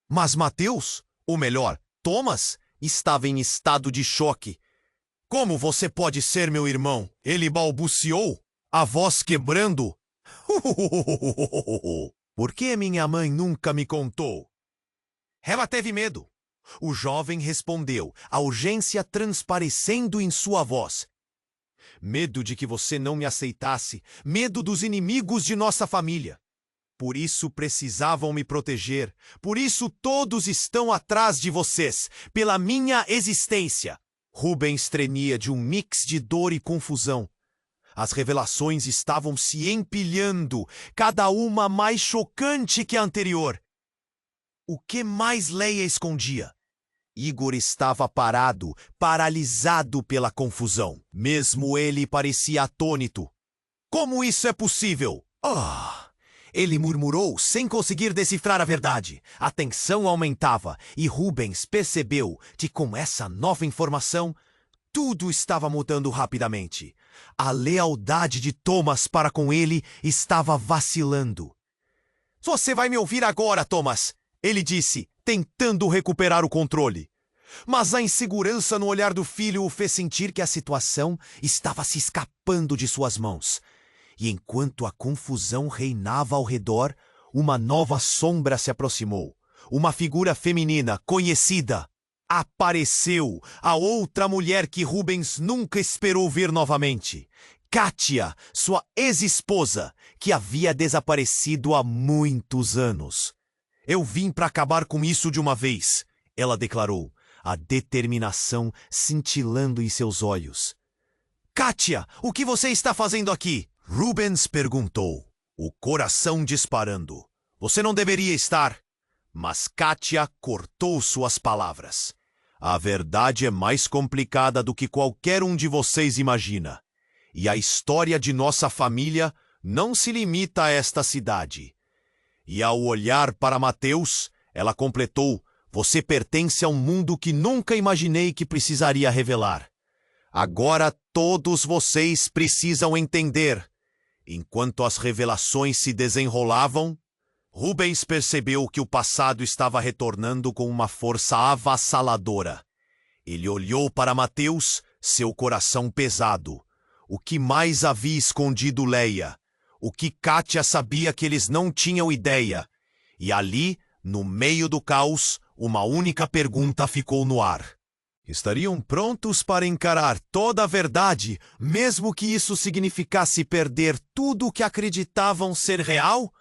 Mas Mateus, ou melhor, Thomas, estava em estado de choque. Como você pode ser meu irmão? Ele balbuciou, a voz quebrando. Por que minha mãe nunca me contou? Ela teve medo. O jovem respondeu, a urgência transparecendo em sua voz. Medo de que você não me aceitasse, medo dos inimigos de nossa família. Por isso precisavam me proteger, por isso todos estão atrás de vocês, pela minha existência. Rubens tremia de um mix de dor e confusão. As revelações estavam se empilhando, cada uma mais chocante que a anterior. O que mais Leia escondia? Igor estava parado, paralisado pela confusão. Mesmo ele parecia atônito. Como isso é possível? Ele murmurou sem conseguir decifrar a verdade. A tensão aumentava e Rubens percebeu que com essa nova informação, tudo estava mudando rapidamente. A lealdade de Thomas para com ele estava vacilando. Você vai me ouvir agora, Thomas, ele disse, tentando recuperar o controle. Mas a insegurança no olhar do filho o fez sentir que a situação estava se escapando de suas mãos. E enquanto a confusão reinava ao redor, uma nova sombra se aproximou. Uma figura feminina conhecida. Apareceu a outra mulher que Rubens nunca esperou ver novamente. Kátia, sua ex-esposa, que havia desaparecido há muitos anos. Eu vim para acabar com isso de uma vez, ela declarou, a determinação cintilando em seus olhos. Kátia, o que você está fazendo aqui? Rubens perguntou, o coração disparando. Você não deveria estar. Mas Kátia cortou suas palavras. A verdade é mais complicada do que qualquer um de vocês imagina. E a história de nossa família não se limita a esta cidade. E ao olhar para Mateus, ela completou, você pertence a um mundo que nunca imaginei que precisaria revelar. Agora todos vocês precisam entender. Enquanto as revelações se desenrolavam, Rubens percebeu que o passado estava retornando com uma força avassaladora. Ele olhou para Mateus, seu coração pesado. O que mais havia escondido Leia? O que Kátia sabia que eles não tinham ideia? E ali, no meio do caos, uma única pergunta ficou no ar. Estariam prontos para encarar toda a verdade, mesmo que isso significasse perder tudo o que acreditavam ser real?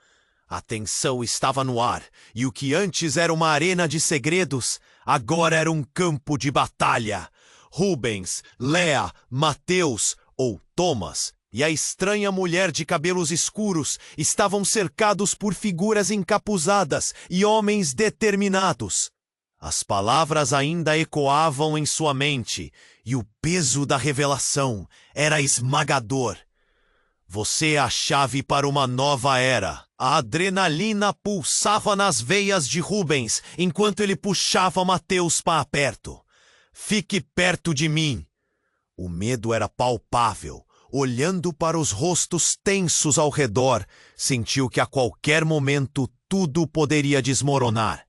A tensão estava no ar, e o que antes era uma arena de segredos, agora era um campo de batalha. Rubens, Leia, Mateus, ou Thomas, e a estranha mulher de cabelos escuros estavam cercados por figuras encapuzadas e homens determinados. As palavras ainda ecoavam em sua mente, e o peso da revelação era esmagador. Você é a chave para uma nova era. A adrenalina pulsava nas veias de Rubens, enquanto ele puxava Mateus para perto. Fique perto de mim. O medo era palpável. Olhando para os rostos tensos ao redor, sentiu que a qualquer momento tudo poderia desmoronar.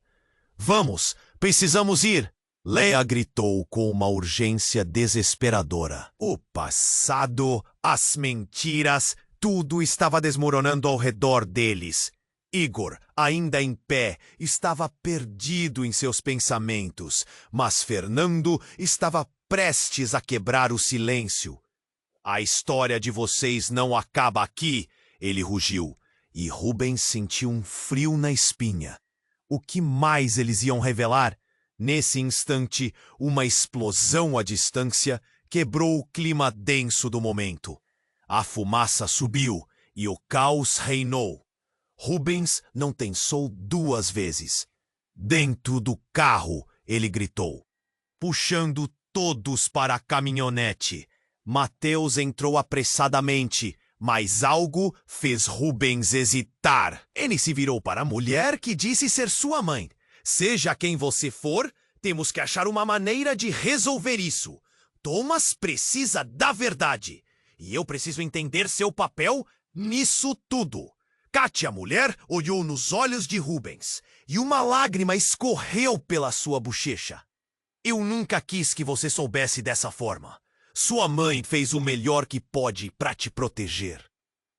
Vamos, precisamos ir! Leia gritou com uma urgência desesperadora. O passado, as mentiras, tudo estava desmoronando ao redor deles. Igor, ainda em pé, estava perdido em seus pensamentos, mas Fernando estava prestes a quebrar o silêncio. A história de vocês não acaba aqui, ele rugiu, e Rubens sentiu um frio na espinha. O que mais eles iam revelar? Nesse instante, uma explosão à distância quebrou o clima denso do momento. A fumaça subiu e o caos reinou. Rubens não pensou duas vezes. Dentro do carro, ele gritou, puxando todos para a caminhonete. Mateus entrou apressadamente, mas algo fez Rubens hesitar. Ele se virou para a mulher que disse ser sua mãe. Seja quem você for, temos que achar uma maneira de resolver isso. Thomas precisa da verdade. E eu preciso entender seu papel nisso tudo. Katia, a mulher, olhou nos olhos de Rubens, e uma lágrima escorreu pela sua bochecha. Eu nunca quis que você soubesse dessa forma. Sua mãe fez o melhor que pode para te proteger.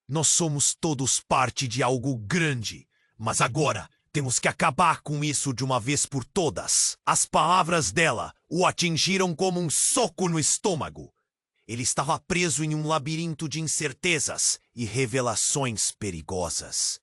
Nós somos todos parte de algo grande, mas agora temos que acabar com isso de uma vez por todas. As palavras dela o atingiram como um soco no estômago. Ele estava preso em um labirinto de incertezas e revelações perigosas.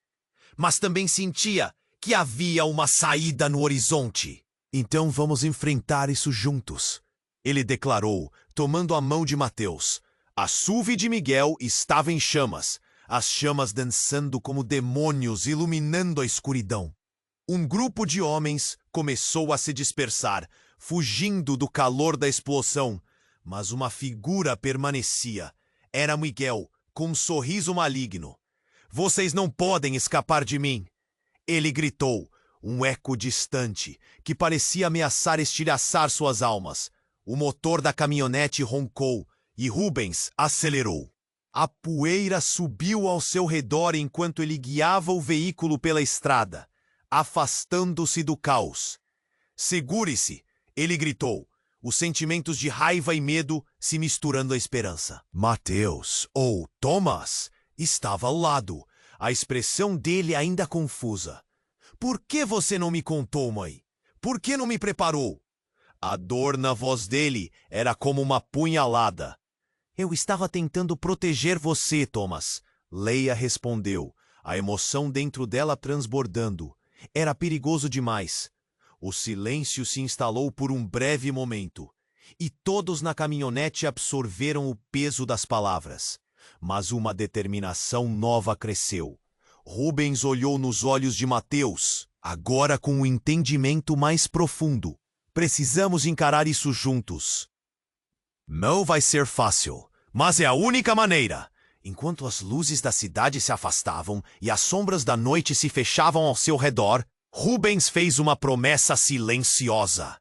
Mas também sentia que havia uma saída no horizonte. Então vamos enfrentar isso juntos, ele declarou, tomando a mão de Mateus. A SUV de Miguel estava em chamas, as chamas dançando como demônios iluminando a escuridão. Um grupo de homens começou a se dispersar, fugindo do calor da explosão, mas uma figura permanecia. Era Miguel, com um sorriso maligno. Vocês não podem escapar de mim! Ele gritou, um eco distante, que parecia ameaçar estilhaçar suas almas. O motor da caminhonete roncou e Rubens acelerou. A poeira subiu ao seu redor enquanto ele guiava o veículo pela estrada, afastando-se do caos. Segure-se, ele gritou, os sentimentos de raiva e medo se misturando à esperança. Mateus, ou Thomas, estava ao lado, a expressão dele ainda confusa. Por que você não me contou, mãe? Por que não me preparou? A dor na voz dele era como uma punhalada. Eu estava tentando proteger você, Thomas. Leia respondeu, a emoção dentro dela transbordando. Era perigoso demais. O silêncio se instalou por um breve momento, e todos na caminhonete absorveram o peso das palavras. Mas uma determinação nova cresceu. Rubens olhou nos olhos de Mateus, agora com um entendimento mais profundo. Precisamos encarar isso juntos. Não vai ser fácil, mas é a única maneira. Enquanto as luzes da cidade se afastavam e as sombras da noite se fechavam ao seu redor, Rubens fez uma promessa silenciosa.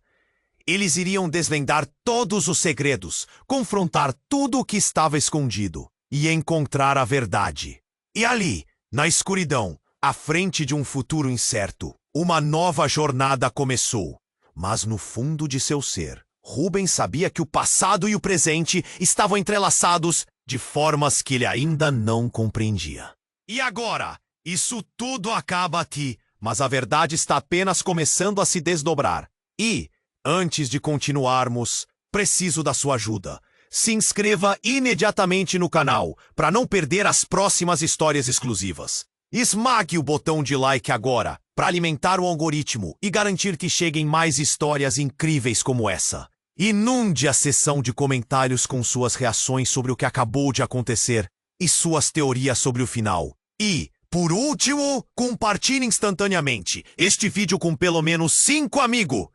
Eles iriam desvendar todos os segredos, confrontar tudo o que estava escondido e encontrar a verdade. E ali, na escuridão, à frente de um futuro incerto, uma nova jornada começou. Mas no fundo de seu ser, Rubens sabia que o passado e o presente estavam entrelaçados de formas que ele ainda não compreendia. E agora, isso tudo acaba aqui, mas a verdade está apenas começando a se desdobrar. E, antes de continuarmos, preciso da sua ajuda. Se inscreva imediatamente no canal para não perder as próximas histórias exclusivas. Esmague o botão de like agora para alimentar o algoritmo e garantir que cheguem mais histórias incríveis como essa. Inunde a seção de comentários com suas reações sobre o que acabou de acontecer e suas teorias sobre o final. E, por último, compartilhe instantaneamente este vídeo com pelo menos 5 amigos.